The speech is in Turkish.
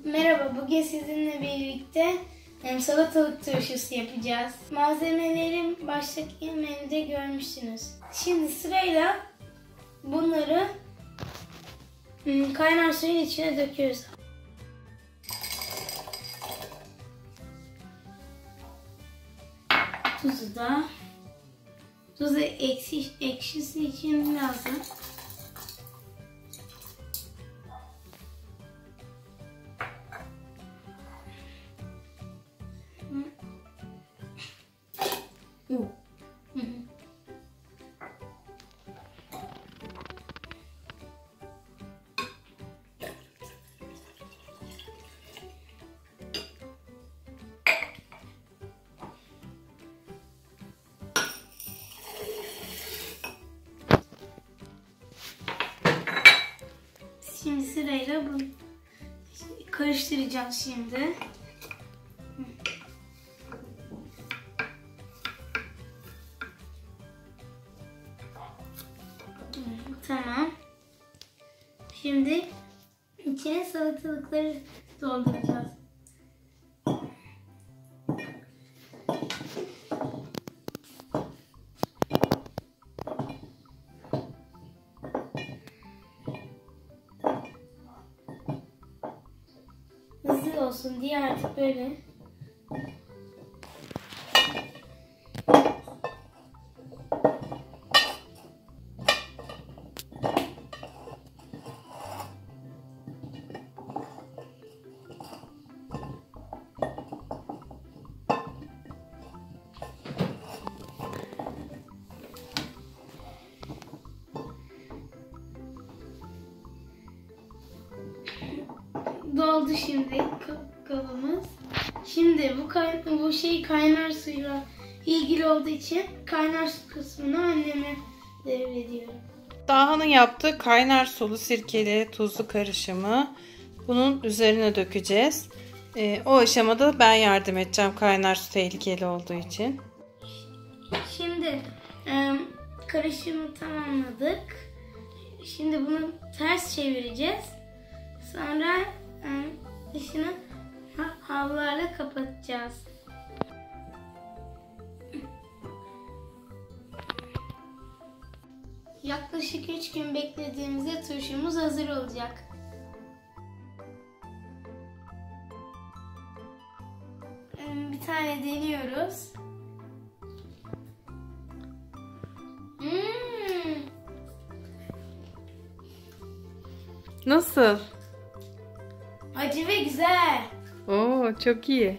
Merhaba, bugün sizinle birlikte salatalık turşusu yapacağız. Malzemelerim baştaki menüde görmüşsünüz. Şimdi sırayla bunları kaynar suyun içine döküyoruz. Tuzu ekşisi için lazım. Şimdi sırayla bunu karıştıracağız şimdi. Tamam. Şimdi içine salatalıkları dolduracağız. Hızlı olsun diye artık böyle doldu şimdi kabımız. Şimdi bu şey kaynar suyla ilgili olduğu için kaynar su kısmını anneme devrediyorum. Daha'nın yaptığı kaynar sulu sirkeli tuzlu karışımı bunun üzerine dökeceğiz. O aşamada ben yardım edeceğim kaynar su tehlikeli olduğu için. Şimdi karışımı tamamladık. Şimdi bunu ters çevireceğiz. Sonra dışını havlularla kapatacağız. Yaklaşık 3 gün beklediğimizde turşumuz hazır olacak. Bir tane deniyoruz. Nasıl? Acı ve güzel. Oo, çok iyi.